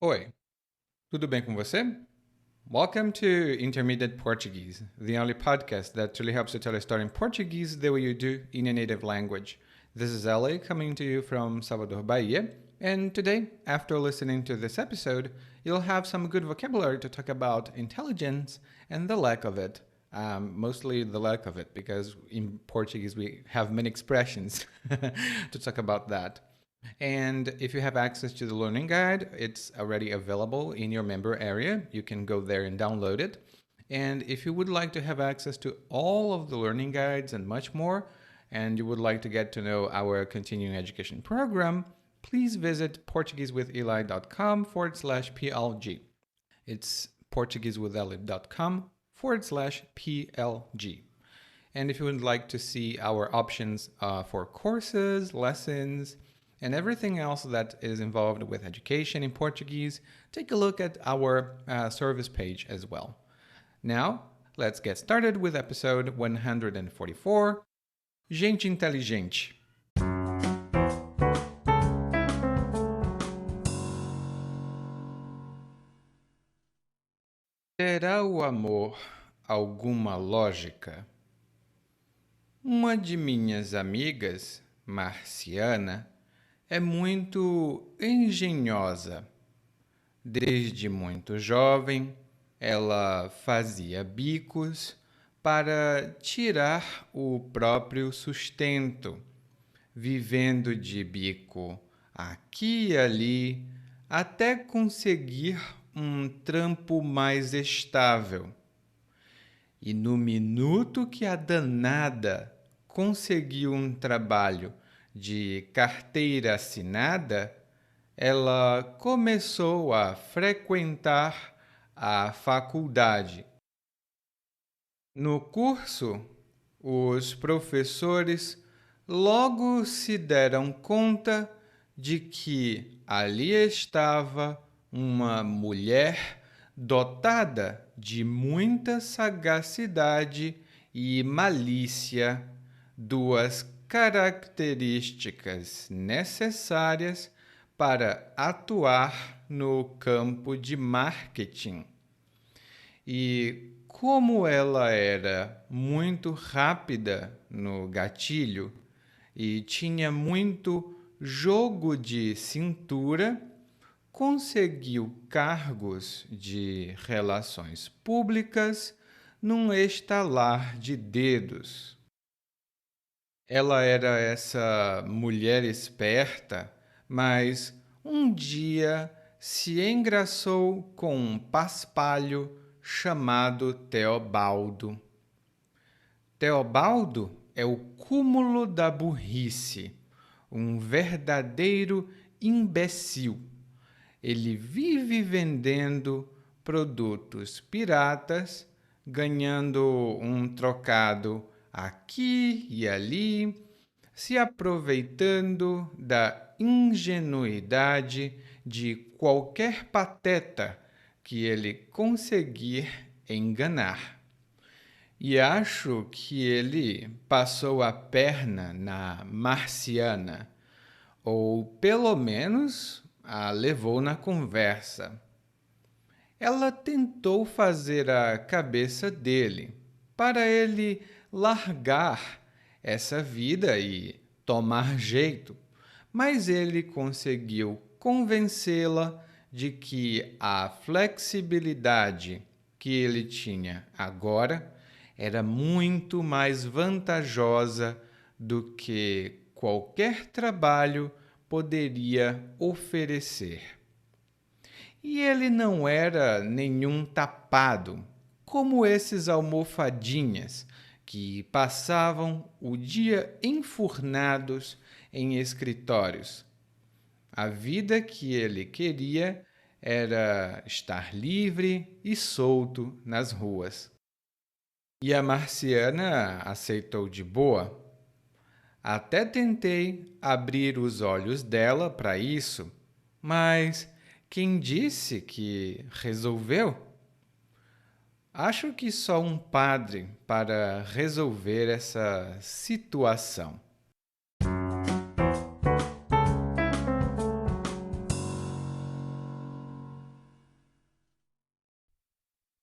Oi, tudo bem com você? Welcome to Intermediate Portuguese, the only podcast that truly helps you tell a story in Portuguese the way you do in your native language. This is Ellie coming to you from Salvador, Bahia, and today, after listening to this episode, you'll have some good vocabulary to talk about intelligence and the lack of it. Mostly the lack of it, because in Portuguese we have many expressions to talk about that. And if you have access to the learning guide, it's already available in your member area. You can go there and download it. And if you would like to have access to all of the learning guides and much more, and you would like to get to know our continuing education program, please visit PortugueseWithEli.com/PLG. It's PortugueseWithEli.com/PLG. And if you would like to see our options for courses, lessons, and everything else that is involved with education in Portuguese, take a look at our service page as well. Now, let's get started with episode 144, Gente Inteligente. Terá o amor alguma lógica? Uma de minhas amigas, Marciana, é muito engenhosa. Desde muito jovem, ela fazia bicos para tirar o próprio sustento, vivendo de bico aqui e ali, até conseguir um trampo mais estável. E no minuto que a danada conseguiu um trabalho de carteira assinada, ela começou a frequentar a faculdade. No curso, os professores logo se deram conta de que ali estava uma mulher dotada de muita sagacidade e malícia, duas características necessárias para atuar no campo de marketing. E como ela era muito rápida no gatilho e tinha muito jogo de cintura, conseguiu cargos de relações públicas num estalar de dedos. Ela era essa mulher esperta, mas um dia se engraçou com um paspalho chamado Teobaldo. Teobaldo é o cúmulo da burrice, um verdadeiro imbecil. Ele vive vendendo produtos piratas, ganhando um trocado aqui e ali, se aproveitando da ingenuidade de qualquer pateta que ele conseguir enganar. E acho que ele passou a perna na Marciana, ou pelo menos a levou na conversa. Ela tentou fazer a cabeça dele, para ele largar essa vida e tomar jeito, mas ele conseguiu convencê-la de que a flexibilidade que ele tinha agora era muito mais vantajosa do que qualquer trabalho poderia oferecer. E ele não era nenhum tapado, como esses almofadinhas que passavam o dia enfurnados em escritórios. A vida que ele queria era estar livre e solto nas ruas. E a Marciana aceitou de boa. Até tentei abrir os olhos dela para isso, mas quem disse que resolveu? Acho que só um padre para resolver essa situação.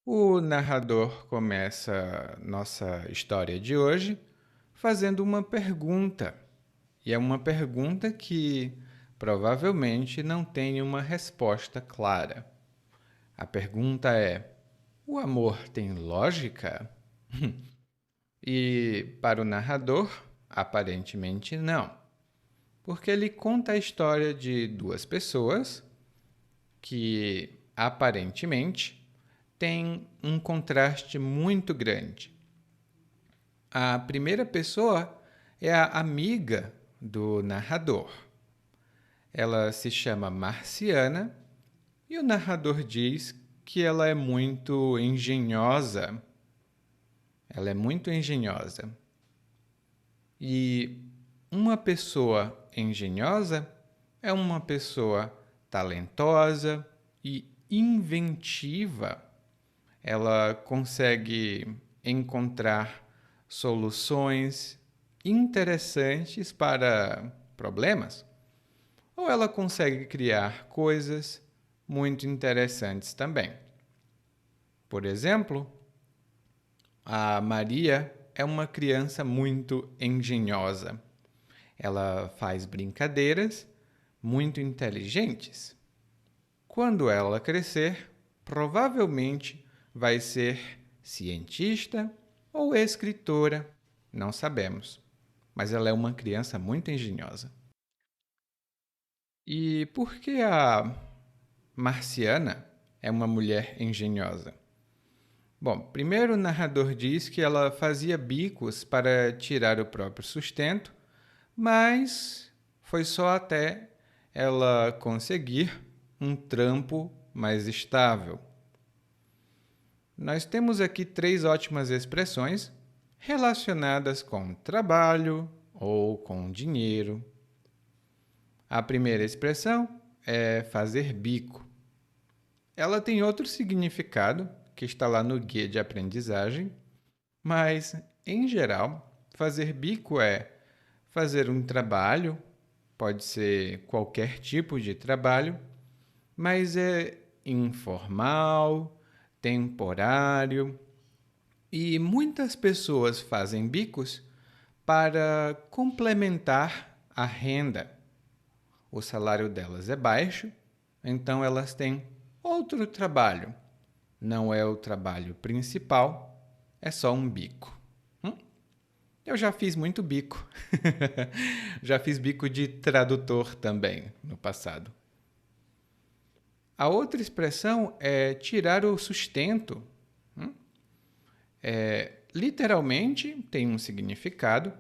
O narrador começa nossa história de hoje fazendo uma pergunta. E é uma pergunta que provavelmente não tem uma resposta clara. A pergunta é: o amor tem lógica? E para o narrador, aparentemente não, porque ele conta a história de duas pessoas que aparentemente têm um contraste muito grande. A primeira pessoa é a amiga do narrador. Ela se chama Marciana e o narrador diz que ela é muito engenhosa. Ela é muito engenhosa. E uma pessoa engenhosa é uma pessoa talentosa e inventiva. Ela consegue encontrar soluções interessantes para problemas, ou ela consegue criar coisas muito interessantes também. Por exemplo, a Maria é uma criança muito engenhosa. Ela faz brincadeiras muito inteligentes. Quando ela crescer, provavelmente vai ser cientista ou escritora, não sabemos. Mas ela é uma criança muito engenhosa. E por que a Marciana é uma mulher engenhosa? Bom, primeiro o narrador diz que ela fazia bicos para tirar o próprio sustento, mas foi só até ela conseguir um trampo mais estável. Nós temos aqui 3 ótimas expressões relacionadas com trabalho ou com dinheiro. A primeira expressão é fazer bico. Ela tem outro significado que está lá no guia de aprendizagem, mas, em geral, fazer bico é fazer um trabalho, pode ser qualquer tipo de trabalho, mas é informal, temporário, e muitas pessoas fazem bicos para complementar a renda. O salário delas é baixo, então elas têm outro trabalho. Não é o trabalho principal, é só um bico. Eu já fiz muito bico. Já fiz bico de tradutor também no passado. A outra expressão é tirar o sustento. Literalmente tem um significado,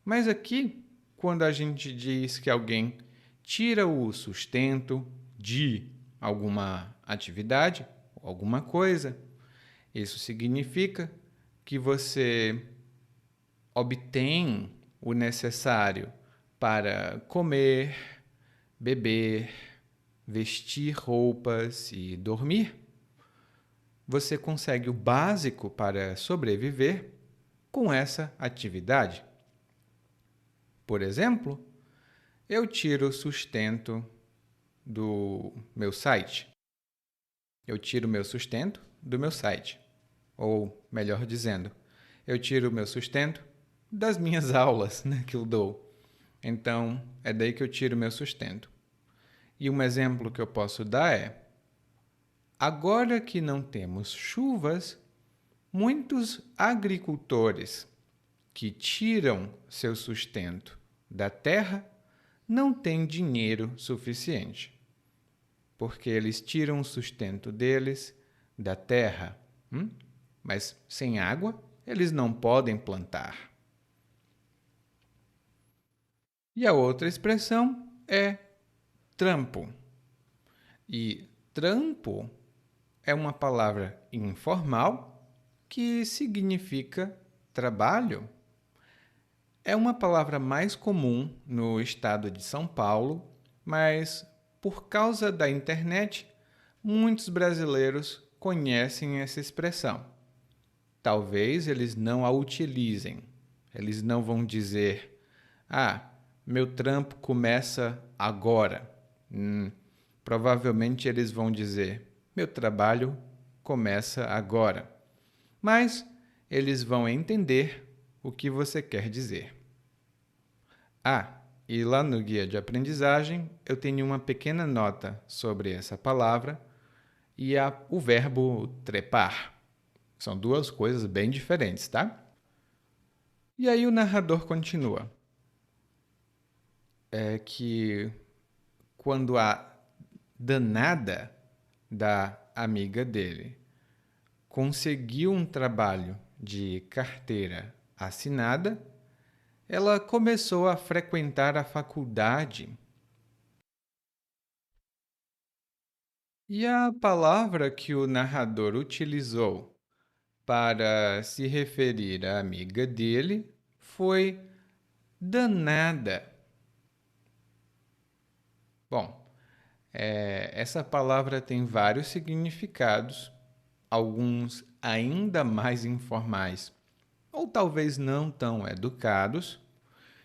mas aqui, quando a gente diz que alguém tira o sustento de alguma atividade, alguma coisa, isso significa que você obtém o necessário para comer, beber, vestir roupas e dormir. Você consegue o básico para sobreviver com essa atividade. Por exemplo, eu tiro o sustento do meu site. Eu tiro o meu sustento do meu site. Ou, melhor dizendo, eu tiro o meu sustento das minhas aulas, que eu dou. Então, é daí que eu tiro o meu sustento. E um exemplo que eu posso dar é: agora que não temos chuvas, muitos agricultores que tiram seu sustento da terra não têm dinheiro suficiente, porque eles tiram o sustento deles da terra. Mas sem água, eles não podem plantar. E a outra expressão é trampo. E trampo é uma palavra informal que significa trabalho. É uma palavra mais comum no estado de São Paulo, mas por causa da internet, muitos brasileiros conhecem essa expressão. Talvez eles não a utilizem. Eles não vão dizer: meu trampo começa agora. Provavelmente eles vão dizer: meu trabalho começa agora, mas eles vão entender o que você quer dizer. Ah, e lá no guia de aprendizagem eu tenho uma pequena nota sobre essa palavra e o verbo trepar. São duas coisas bem diferentes, tá? E aí o narrador continua. É que quando a danada da amiga dele conseguiu um trabalho de carteira assinada, ela começou a frequentar a faculdade. E a palavra que o narrador utilizou para se referir à amiga dele foi danada. Bom, essa palavra tem vários significados, alguns ainda mais informais, ou talvez não tão educados,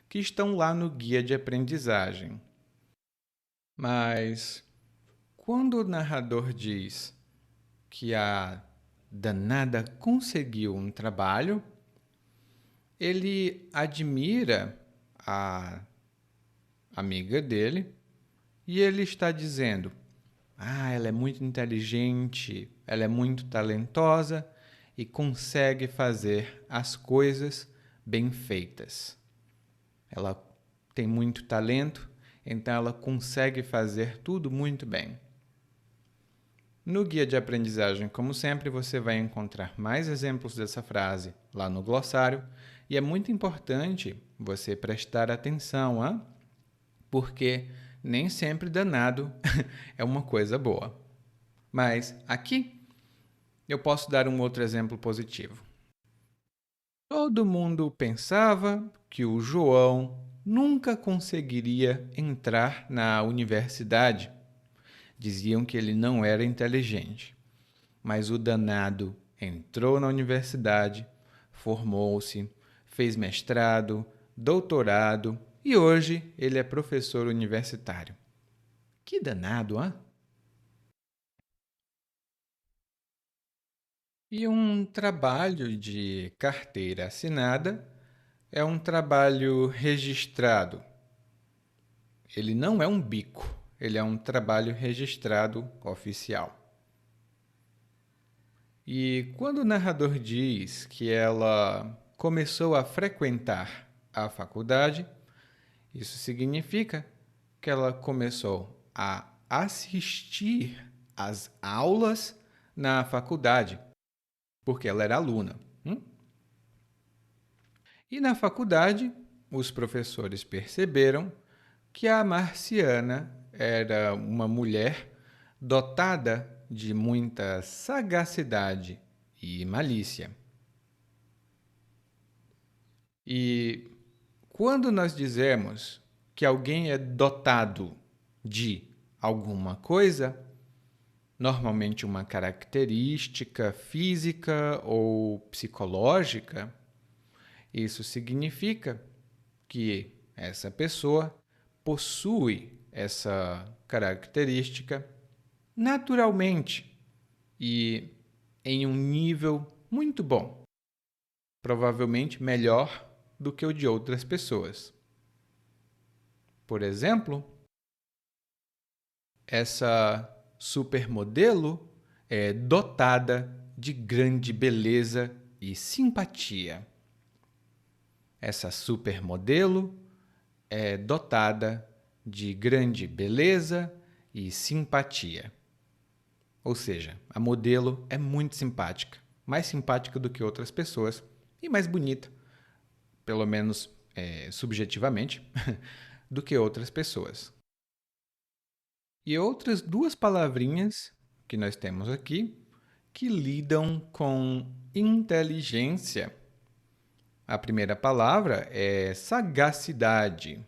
que estão lá no guia de aprendizagem. Mas quando o narrador diz que a danada conseguiu um trabalho, ele admira a amiga dele e ele está dizendo: ah, ela é muito inteligente, ela é muito talentosa e consegue fazer as coisas bem feitas. Ela tem muito talento, então ela consegue fazer tudo muito bem. No guia de aprendizagem, como sempre, você vai encontrar mais exemplos dessa frase lá no glossário e é muito importante você prestar atenção, porque nem sempre danado é uma coisa boa. Mas aqui eu posso dar um outro exemplo positivo. Todo mundo pensava que o João nunca conseguiria entrar na universidade. Diziam que ele não era inteligente. Mas o danado entrou na universidade, formou-se, fez mestrado, doutorado e hoje ele é professor universitário. Que danado, hã? E um trabalho de carteira assinada é um trabalho registrado. Ele não é um bico, ele é um trabalho registrado oficial. E quando o narrador diz que ela começou a frequentar a faculdade, isso significa que ela começou a assistir às aulas na faculdade, porque ela era aluna. E na faculdade, os professores perceberam que a Marciana era uma mulher dotada de muita sagacidade e malícia. E quando nós dizemos que alguém é dotado de alguma coisa, normalmente uma característica física ou psicológica, isso significa que essa pessoa possui essa característica naturalmente e em um nível muito bom, provavelmente melhor do que o de outras pessoas. Por exemplo, essa supermodelo é dotada de grande beleza e simpatia. Essa supermodelo é dotada de grande beleza e simpatia. Ou seja, a modelo é muito simpática, mais simpática do que outras pessoas e mais bonita, pelo menos subjetivamente, do que outras pessoas. E outras duas palavrinhas que nós temos aqui que lidam com inteligência. A primeira palavra é sagacidade.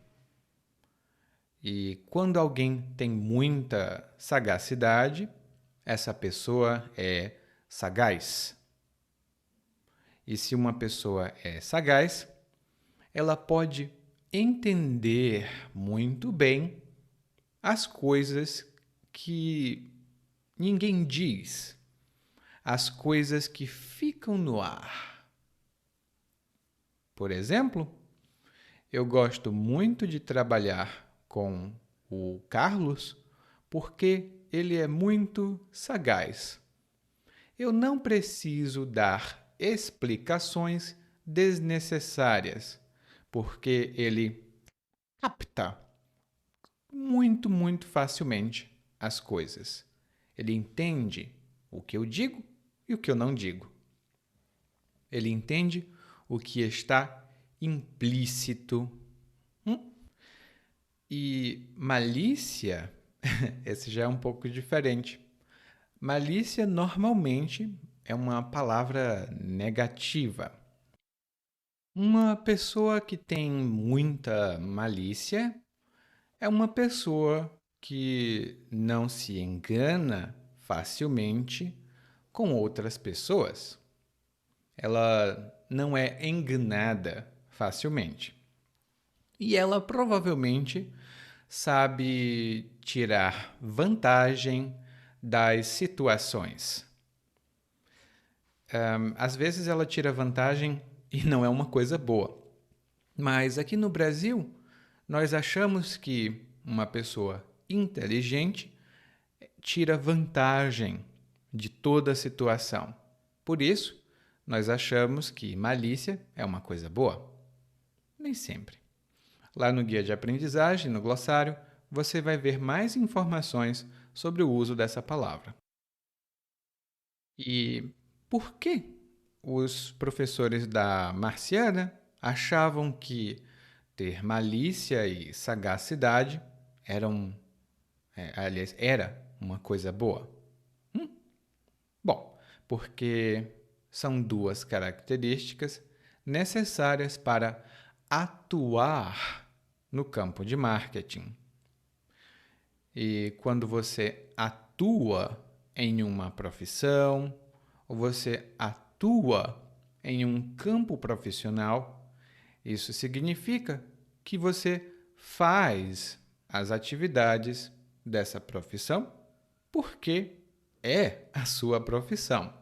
E quando alguém tem muita sagacidade, essa pessoa é sagaz. E se uma pessoa é sagaz, ela pode entender muito bem as coisas que ninguém diz. as coisas que ficam no ar. Por exemplo, eu gosto muito de trabalhar com o Carlos porque ele é muito sagaz. Eu não preciso dar explicações desnecessárias, porque ele capta muito facilmente as coisas. Ele entende o que eu digo e o que eu não digo. Ele entende o que está implícito. E malícia, esse já é um pouco diferente. Malícia normalmente é uma palavra negativa. Uma pessoa que tem muita malícia é uma pessoa que não se engana facilmente com outras pessoas. Ela não é enganada facilmente. E ela provavelmente sabe tirar vantagem das situações. Às vezes ela tira vantagem e não é uma coisa boa. Mas aqui no Brasil, nós achamos que uma pessoa inteligente tira vantagem de toda a situação. Por isso, nós achamos que malícia é uma coisa boa. Nem sempre. Lá no guia de aprendizagem, no glossário, você vai ver mais informações sobre o uso dessa palavra. E por que os professores da Marciana achavam que ter malícia e sagacidade era uma coisa boa? Bom, porque são duas características necessárias para atuar no campo de marketing. E quando você atua em uma profissão, ou você atua em um campo profissional, isso significa que você faz as atividades dessa profissão porque é a sua profissão.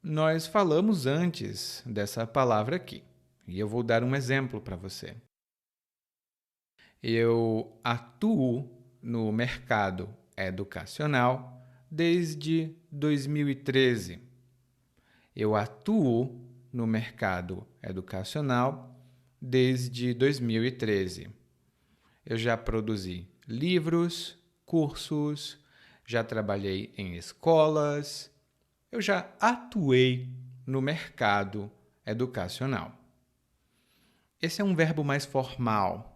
Nós falamos antes dessa palavra aqui, e eu vou dar um exemplo para você. Eu atuo no mercado educacional desde 2013. Eu atuo no mercado educacional desde 2013. Eu já produzi livros, cursos, já trabalhei em escolas, eu já atuei no mercado educacional. Esse é um verbo mais formal,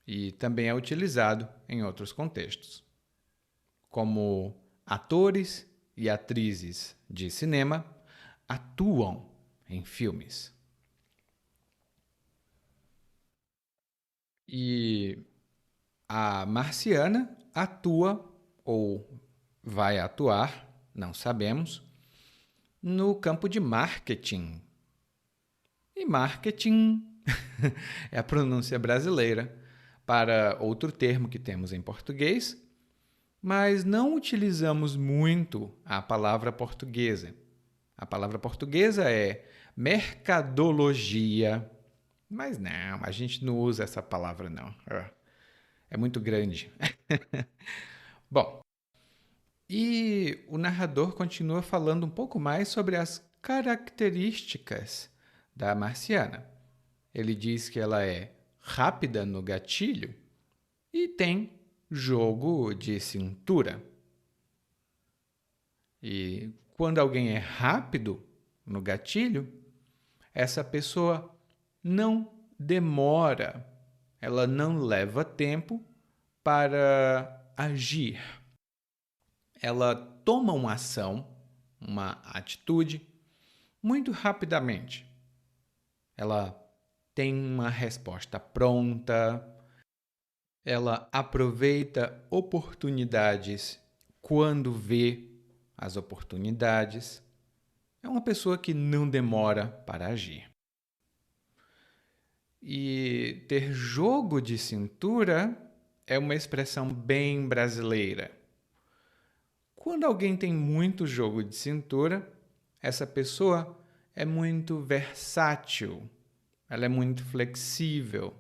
e também é utilizado em outros contextos, como atores e atrizes de cinema atuam em filmes. E a Marciana atua ou vai atuar, não sabemos, no campo de marketing. E marketing é a pronúncia brasileira para outro termo que temos em português, mas não utilizamos muito a palavra portuguesa. A palavra portuguesa é mercadologia, mas não, a gente não usa essa palavra não. É muito grande. Bom, e o narrador continua falando um pouco mais sobre as características da marciana. Ele diz que ela é rápida no gatilho e tem jogo de cintura. E quando alguém é rápido no gatilho, essa pessoa não demora, ela não leva tempo para agir. Ela toma uma ação, uma atitude, muito rapidamente. Ela tem uma resposta pronta, ela aproveita oportunidades quando vê as oportunidades. É uma pessoa que não demora para agir. E ter jogo de cintura é uma expressão bem brasileira. Quando alguém tem muito jogo de cintura, essa pessoa é muito versátil, ela é muito flexível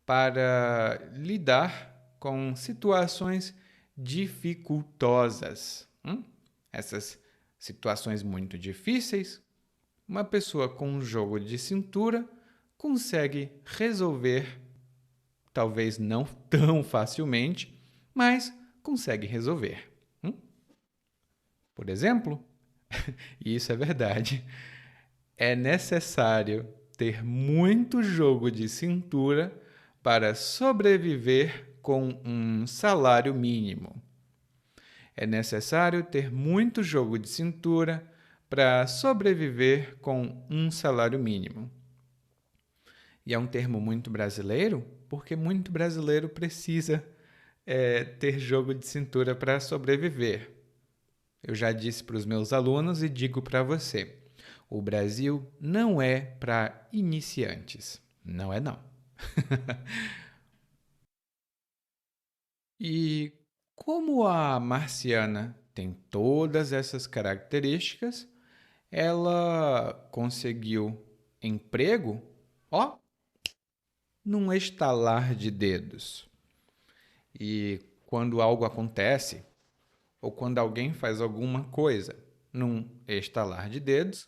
para lidar com situações dificultosas. Essas situações muito difíceis, uma pessoa com um jogo de cintura consegue resolver, talvez não tão facilmente, mas consegue resolver. Por exemplo, e isso é verdade, é necessário ter muito jogo de cintura para sobreviver com um salário mínimo. É necessário ter muito jogo de cintura para sobreviver com um salário mínimo. E é um termo muito brasileiro, porque muito brasileiro precisa ter jogo de cintura para sobreviver. Eu já disse para os meus alunos e digo para você: o Brasil não é para iniciantes. Não é, não. E como a marciana tem todas essas características, ela conseguiu emprego, ó, num estalar de dedos. E quando algo acontece, ou quando alguém faz alguma coisa num estalar de dedos,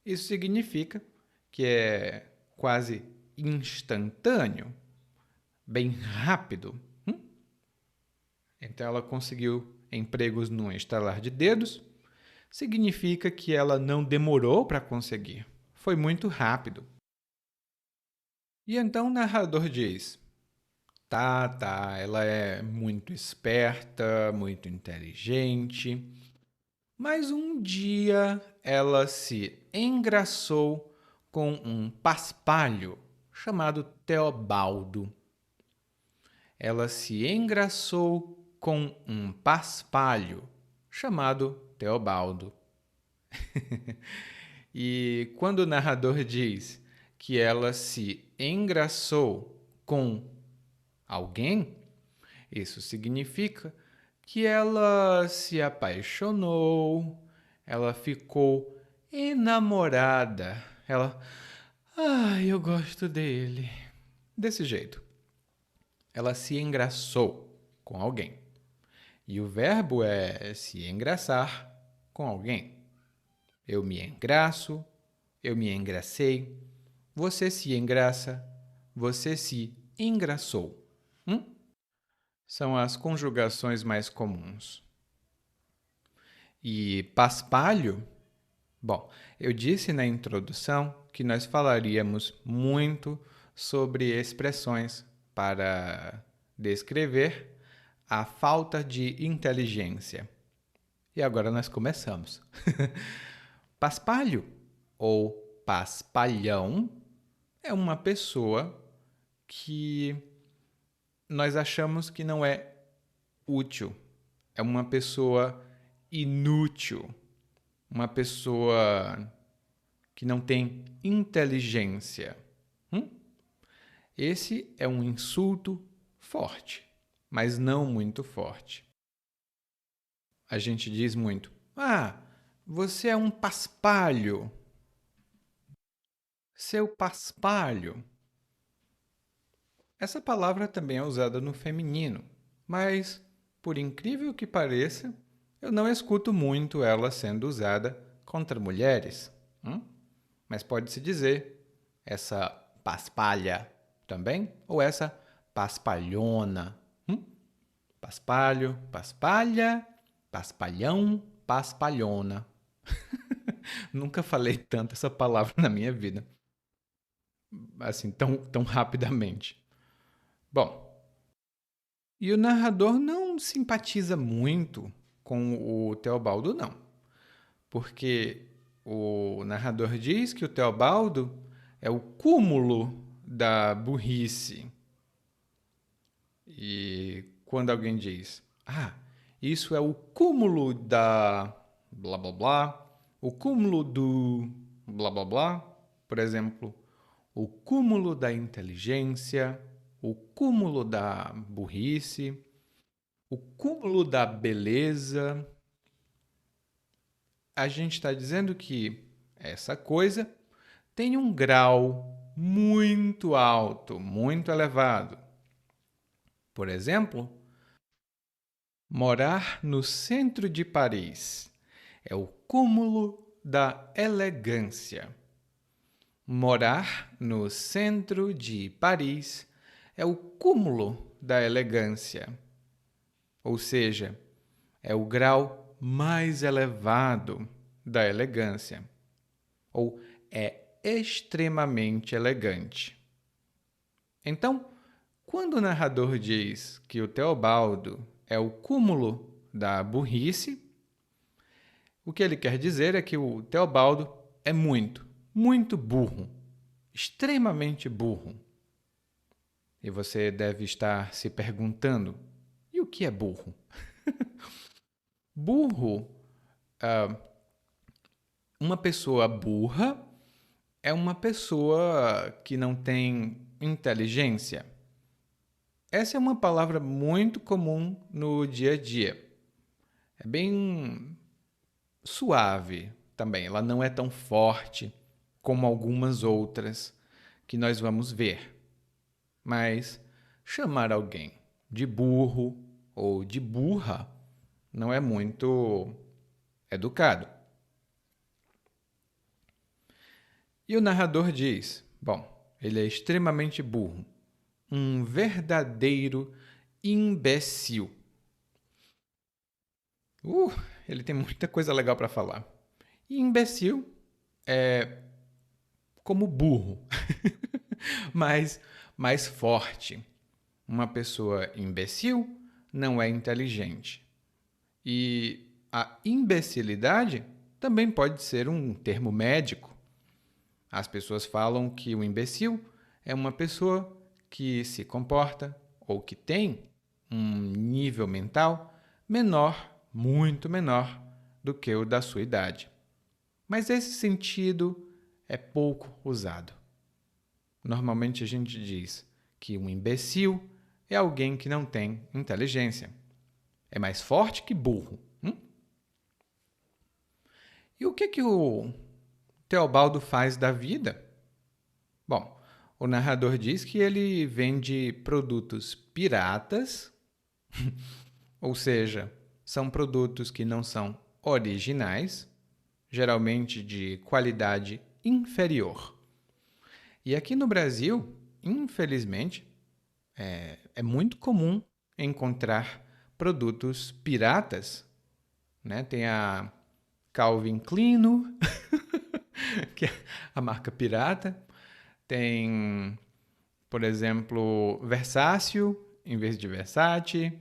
isso significa que é quase instantâneo, bem rápido. Então ela conseguiu empregos num estalar de dedos, significa que ela não demorou para conseguir, foi muito rápido. E então o narrador diz: tá, ela é muito esperta, muito inteligente, mas um dia ela se engraçou com um paspalho chamado Teobaldo. Ela se engraçou com um paspalho chamado Teobaldo. E quando o narrador diz que ela se engraçou com alguém, isso significa que ela se apaixonou, ela ficou enamorada. Eu gosto dele. Desse jeito. Ela se engraçou com alguém. E o verbo é se engraçar com alguém. Eu me engraço, eu me engracei, você se engraça, você se engraçou. São as conjugações mais comuns. E paspalho? Bom, eu disse na introdução que nós falaríamos muito sobre expressões para descrever a falta de inteligência. E agora nós começamos. Paspalho ou paspalhão é uma pessoa que nós achamos que não é útil. É uma pessoa inútil. Uma pessoa que não tem inteligência. Esse é um insulto forte, mas não muito forte. A gente diz muito: você é um paspalho. Seu paspalho. Essa palavra também é usada no feminino, mas, por incrível que pareça, eu não escuto muito ela sendo usada contra mulheres. Mas pode-se dizer essa paspalha também, ou essa paspalhona. Paspalho, paspalha, paspalhão, paspalhona. Nunca falei tanto essa palavra na minha vida. Assim, tão rapidamente. Bom, e o narrador não simpatiza muito com o Teobaldo, não. Porque o narrador diz que o Teobaldo é o cúmulo da burrice. E quando alguém diz: isso é o cúmulo da blá blá blá, o cúmulo do blá blá blá, por exemplo, o cúmulo da inteligência, o cúmulo da burrice, O cúmulo da beleza. A gente está dizendo que essa coisa tem um grau muito alto, muito elevado. Por exemplo, morar no centro de Paris é o cúmulo da elegância. Morar no centro de Paris é o cúmulo da elegância. Ou seja, é o grau mais elevado da elegância. Ou é extremamente elegante. Então, quando o narrador diz que o Teobaldo é o cúmulo da burrice, o que ele quer dizer é que o Teobaldo é muito, muito burro, extremamente burro. E você deve estar se perguntando: e o que é burro? Burro, uma pessoa burra é uma pessoa que não tem inteligência. Essa é uma palavra muito comum no dia a dia. É bem suave também, ela não é tão forte como algumas outras que nós vamos ver. Mas chamar alguém de burro ou de burra não é muito educado. E o narrador diz: bom, ele é extremamente burro, um verdadeiro imbecil. Ele tem muita coisa legal para falar. E imbecil é como burro, mas mais forte. Uma pessoa imbecil não é inteligente. E a imbecilidade também pode ser um termo médico. As pessoas falam que o imbecil é uma pessoa que se comporta ou que tem um nível mental menor, muito menor do que o da sua idade. Mas esse sentido é pouco usado. Normalmente a gente diz que um imbecil é alguém que não tem inteligência. É mais forte que burro. E o que o Teobaldo faz da vida? Bom, o narrador diz que ele vende produtos piratas, ou seja, são produtos que não são originais, geralmente de qualidade inferior. E aqui no Brasil, infelizmente, é muito comum encontrar produtos piratas, né? Tem a Calvin Klein, que é a marca pirata. Tem, por exemplo, Versátil em vez de Versace.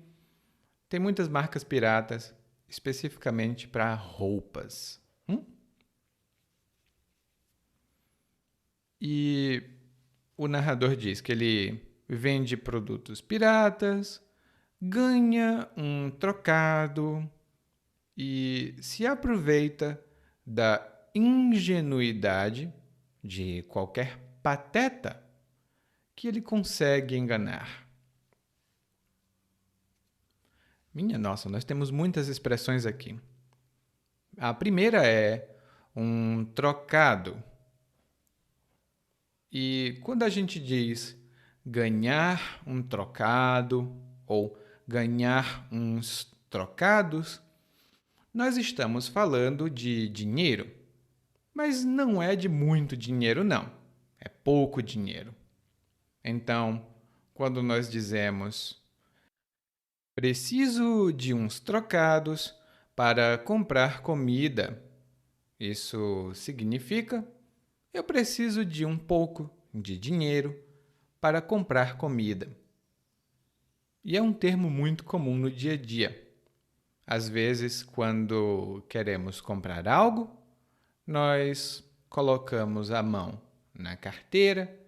Tem muitas marcas piratas especificamente para roupas. E o narrador diz que ele vende produtos piratas, ganha um trocado e se aproveita da ingenuidade de qualquer pateta que ele consegue enganar. Minha nossa, nós temos muitas expressões aqui. A primeira é um trocado. E quando a gente diz ganhar um trocado ou ganhar uns trocados, nós estamos falando de dinheiro, mas não é de muito dinheiro, não. É pouco dinheiro. Então, quando nós dizemos preciso de uns trocados para comprar comida, isso significa eu preciso de um pouco de dinheiro para comprar comida. E é um termo muito comum no dia a dia. Às vezes, quando queremos comprar algo, nós colocamos a mão na carteira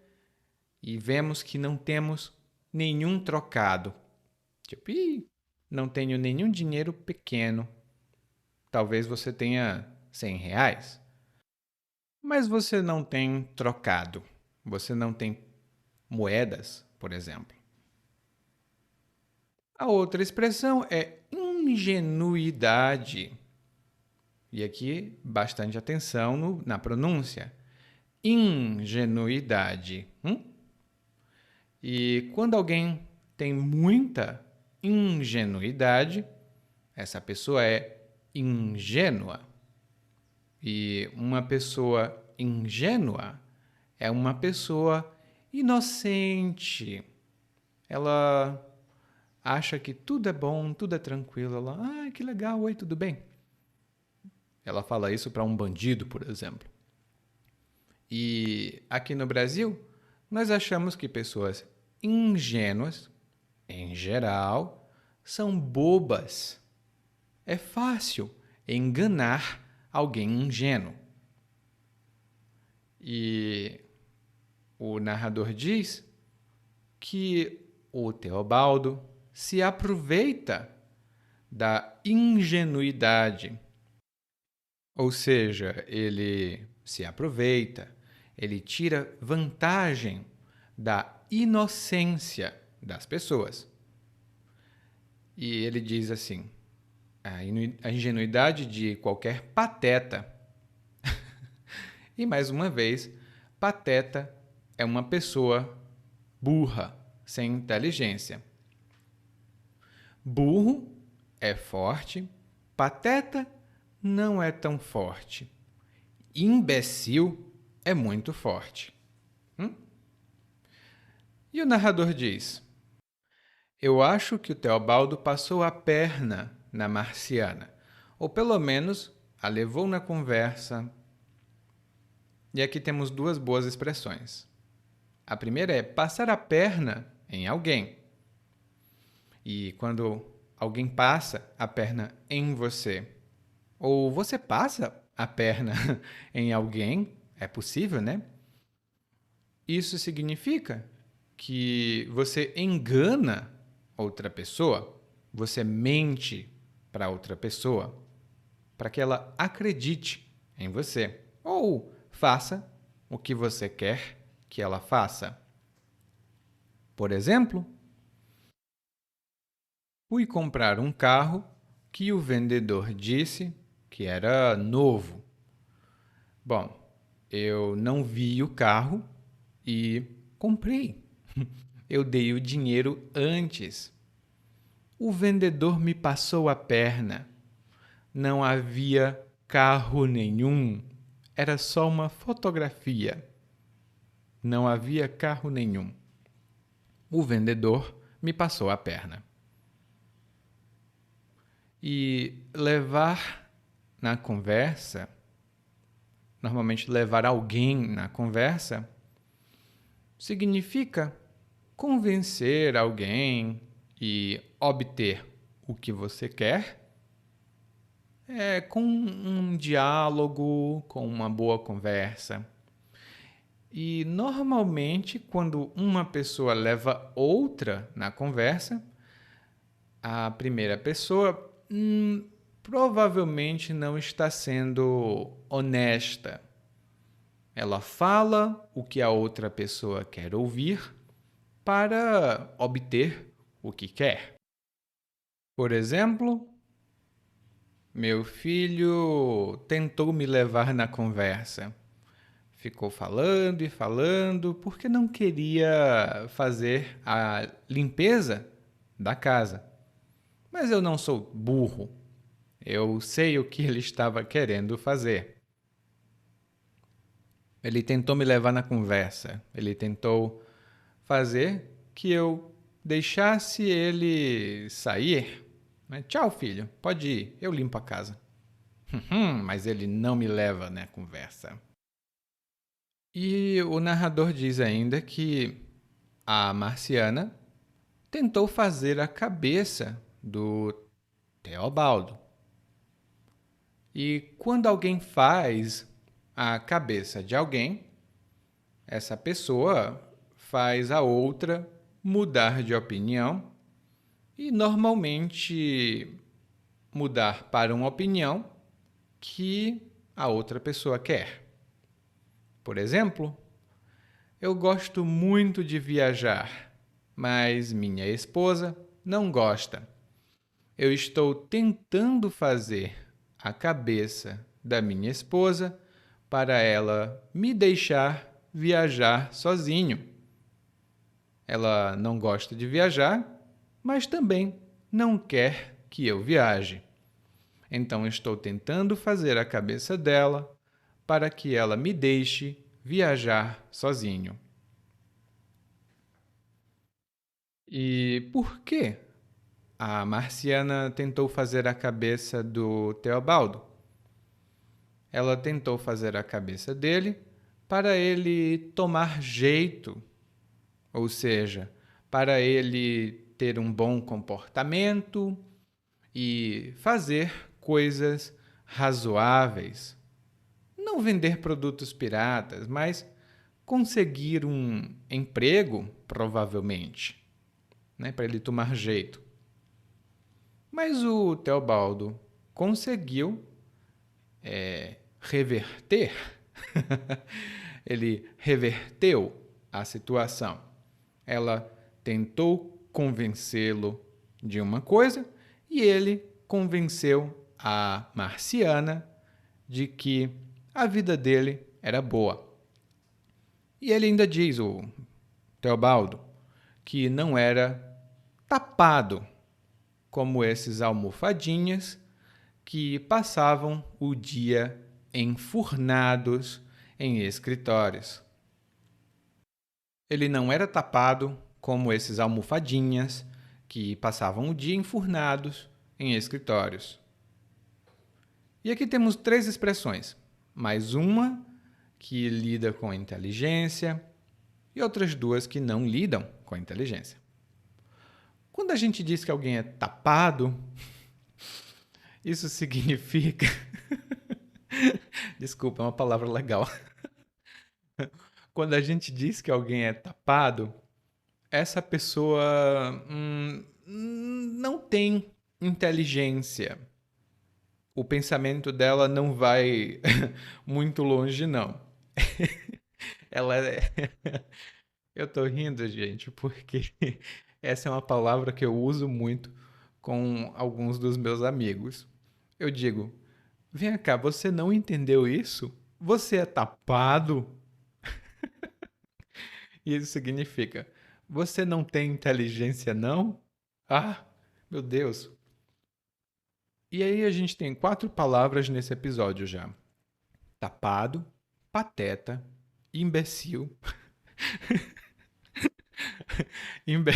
e vemos que não temos nenhum trocado. Tipo, não tenho nenhum dinheiro pequeno. Talvez você tenha R$ 100, mas você não tem trocado. Você não tem moedas, por exemplo. A outra expressão é ingenuidade. E aqui, bastante atenção na pronúncia. Ingenuidade. E quando alguém tem muita ingenuidade, essa pessoa é ingênua. E uma pessoa ingênua é uma pessoa inocente. Ela acha que tudo é bom, tudo é tranquilo. Ela, que legal, oi, tudo bem? Ela fala isso para um bandido, por exemplo. E aqui no Brasil, nós achamos que pessoas ingênuas, em geral, são bobas. É fácil enganar alguém ingênuo. E o narrador diz que o Teobaldo se aproveita da ingenuidade. Ou seja, ele se aproveita, ele tira vantagem da inocência das pessoas. E ele diz assim: a ingenuidade de qualquer pateta. E mais uma vez, pateta é uma pessoa burra, sem inteligência. Burro é forte, pateta não é tão forte. Imbecil é muito forte. E o narrador diz: eu acho que o Teobaldo passou a perna na Marciana, ou pelo menos a levou na conversa. E aqui temos duas boas expressões. A primeira é passar a perna em alguém. E quando alguém passa a perna em você, ou você passa a perna em alguém, é possível, né? Isso significa que você engana outra pessoa, você mente para outra pessoa, para que ela acredite em você, ou faça o que você quer que ela faça. Por exemplo, fui comprar um carro que o vendedor disse que era novo. Bom, eu não vi o carro e comprei. Eu dei o dinheiro antes. O vendedor me passou a perna. Não havia carro nenhum. Era só uma fotografia. Não havia carro nenhum. O vendedor me passou a perna. E levar na conversa, normalmente levar alguém na conversa, significa convencer alguém e obter o que você quer com um diálogo, com uma boa conversa. E, normalmente, quando uma pessoa leva outra na conversa, a primeira pessoa provavelmente não está sendo honesta. Ela fala o que a outra pessoa quer ouvir para obter o que quer. Por exemplo, meu filho tentou me levar na conversa. Ficou falando e falando porque não queria fazer a limpeza da casa. Mas eu não sou burro. Eu sei o que ele estava querendo fazer. Ele tentou me levar na conversa. Ele tentou fazer que eu deixasse ele sair. Tchau, filho. Pode ir. Eu limpo a casa. Mas ele não me leva na conversa. E o narrador diz ainda que a Marciana tentou fazer a cabeça do Teobaldo. E quando alguém faz a cabeça de alguém, essa pessoa faz a outra mudar de opinião e, normalmente, mudar para uma opinião que a outra pessoa quer. Por exemplo, eu gosto muito de viajar, mas minha esposa não gosta. Eu estou tentando fazer a cabeça da minha esposa para ela me deixar viajar sozinho. Ela não gosta de viajar, mas também não quer que eu viaje. Então estou tentando fazer a cabeça dela para que ela me deixe viajar sozinho. E por que a Marciana tentou fazer a cabeça do Teobaldo? Ela tentou fazer a cabeça dele para ele tomar jeito, ou seja, para ele ter um bom comportamento e fazer coisas razoáveis. Não vender produtos piratas, mas conseguir um emprego, provavelmente, né, para ele tomar jeito. Mas o Teobaldo conseguiu reverter, ele reverteu a situação. Ela tentou convencê-lo de uma coisa e ele convenceu a Marciana de que a vida dele era boa. E ele ainda diz, o Teobaldo, que não era tapado como esses almofadinhas que passavam o dia enfurnados em escritórios. Ele não era tapado como esses almofadinhas que passavam o dia enfurnados em escritórios. E aqui temos 3 expressões, mais uma que lida com a inteligência e outras 2 que não lidam com a inteligência. Quando a gente diz que alguém é tapado, isso significa... Desculpa, é uma palavra legal. Quando a gente diz que alguém é tapado, essa pessoa não tem inteligência. O pensamento dela não vai muito longe, não. Ela é... Eu tô rindo, gente, porque essa é uma palavra que eu uso muito com alguns dos meus amigos. Eu digo, vem cá, você não entendeu isso? Você é tapado? E isso significa, você não tem inteligência, não? Ah, meu Deus. E aí a gente tem 4 palavras nesse episódio já. Tapado, pateta, imbecil. Imbe...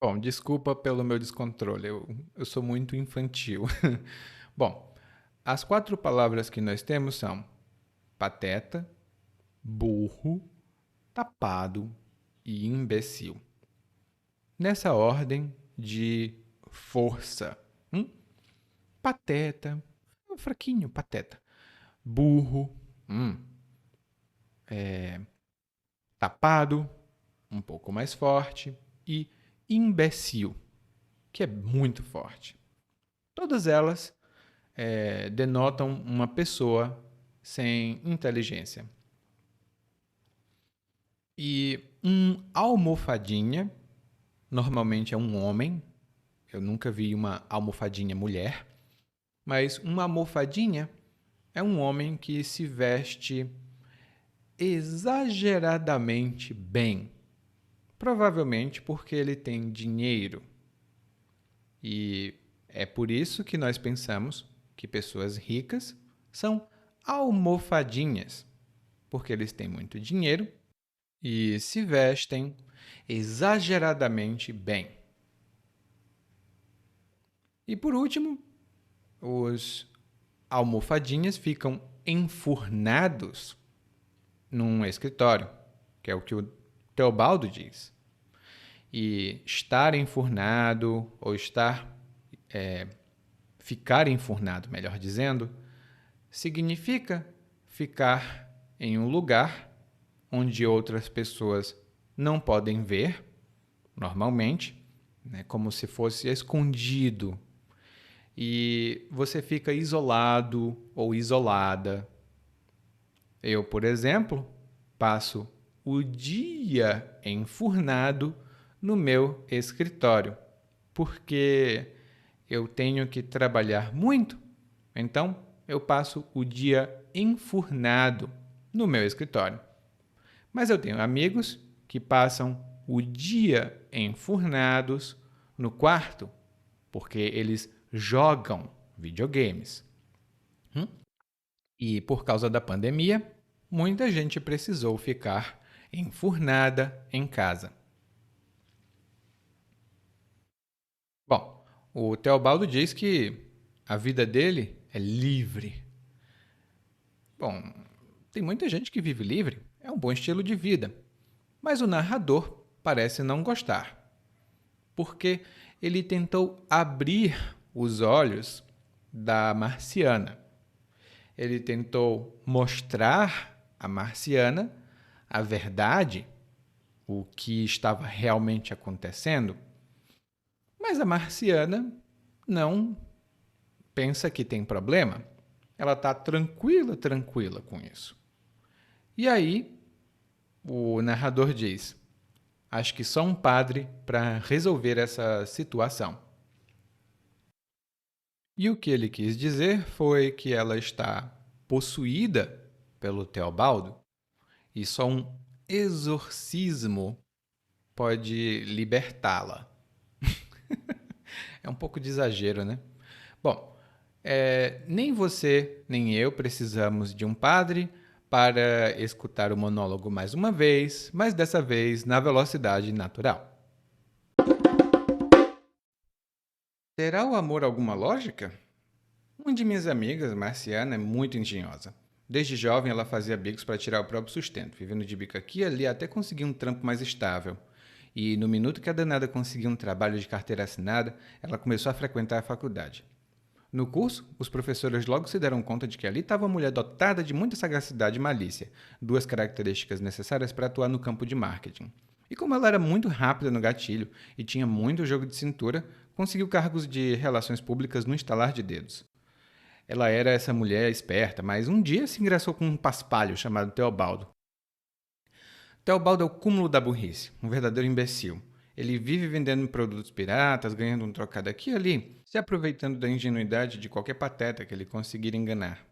Bom, desculpa pelo meu descontrole, eu sou muito infantil. Bom, as 4 palavras que nós temos são pateta, burro, tapado e imbecil. Nessa ordem de força. Pateta, fraquinho, pateta. Burro, tapado, um pouco mais forte. E imbecil, que é muito forte. Todas elas denotam uma pessoa sem inteligência. E um almofadinha, normalmente é um homem, eu nunca vi uma almofadinha mulher, mas uma almofadinha é um homem que se veste exageradamente bem, provavelmente porque ele tem dinheiro. E é por isso que nós pensamos que pessoas ricas são almofadinhas, porque eles têm muito dinheiro e se vestem exageradamente bem. E por último, os almofadinhas ficam enfurnados num escritório, que é o que o Teobaldo diz. E estar enfurnado, ou ficar enfurnado, melhor dizendo, significa ficar em um lugar onde outras pessoas não podem ver, normalmente, né, como se fosse escondido. E você fica isolado ou isolada. Eu, por exemplo, passo o dia enfurnado no meu escritório, porque eu tenho que trabalhar muito, então eu passo o dia enfurnado no meu escritório. Mas eu tenho amigos que passam o dia enfurnados no quarto, porque eles jogam videogames. E por causa da pandemia, muita gente precisou ficar enfurnada em casa. Bom, o Teobaldo diz que a vida dele é livre. Bom, tem muita gente que vive livre, é um bom estilo de vida. Mas o narrador parece não gostar, porque ele tentou abrir os olhos da marciana. Ele tentou mostrar à marciana a verdade, o que estava realmente acontecendo, mas a marciana não pensa que tem problema. Ela está tranquila com isso. E aí, o narrador diz: acho que só um padre para resolver essa situação. E o que ele quis dizer foi que ela está possuída pelo Teobaldo e só um exorcismo pode libertá-la. É um pouco de exagero, né? Bom, nem você nem eu precisamos de um padre para escutar o monólogo mais uma vez, mas dessa vez na velocidade natural. Terá o amor alguma lógica? Uma de minhas amigas, Marciana, é muito engenhosa. Desde jovem ela fazia bicos para tirar o próprio sustento, vivendo de bico aqui e ali até conseguir um trampo mais estável. E no minuto que a danada conseguiu um trabalho de carteira assinada, ela começou a frequentar a faculdade. No curso, os professores logo se deram conta de que ali estava uma mulher dotada de muita sagacidade e malícia, duas características necessárias para atuar no campo de marketing. E como ela era muito rápida no gatilho e tinha muito jogo de cintura, conseguiu cargos de relações públicas no estalar de dedos. Ela era essa mulher esperta, mas um dia se engraçou com um paspalho chamado Teobaldo. Teobaldo é o cúmulo da burrice, um verdadeiro imbecil. Ele vive vendendo produtos piratas, ganhando um trocado aqui e ali, se aproveitando da ingenuidade de qualquer pateta que ele conseguir enganar.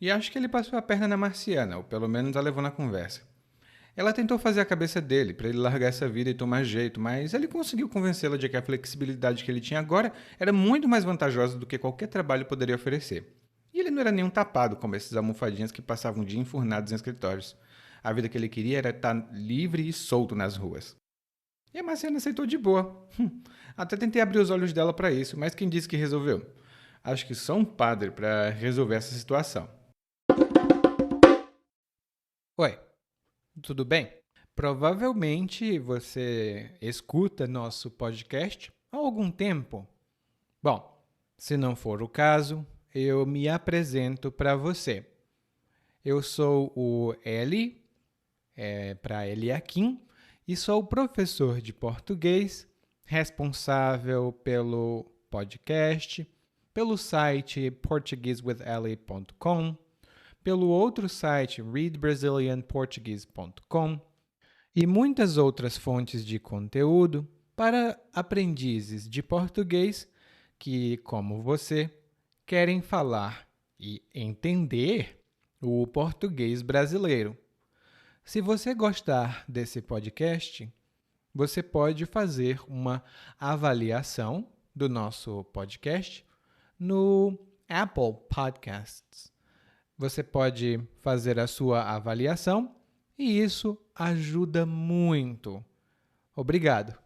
E acho que ele passou a perna na marciana, ou pelo menos a levou na conversa. Ela tentou fazer a cabeça dele para ele largar essa vida e tomar jeito, mas ele conseguiu convencê-la de que a flexibilidade que ele tinha agora era muito mais vantajosa do que qualquer trabalho poderia oferecer. E ele não era nenhum tapado como esses almofadinhas que passavam o dia enfurnados em escritórios. A vida que ele queria era estar livre e solto nas ruas. E a Marciana aceitou de boa. Até tentei abrir os olhos dela para isso, mas quem disse que resolveu? Acho que só um padre para resolver essa situação. Oi, tudo bem? Provavelmente você escuta nosso podcast há algum tempo. Bom, se não for o caso, eu me apresento para você. Eu sou o Eli, para Eliakim, e sou professor de português, responsável pelo podcast, pelo site portuguesewitheli.com, pelo outro site readbrazilianportuguese.com e muitas outras fontes de conteúdo para aprendizes de português que, como você, querem falar e entender o português brasileiro. Se você gostar desse podcast, você pode fazer uma avaliação do nosso podcast no Apple Podcasts. Você pode fazer a sua avaliação e isso ajuda muito. Obrigado.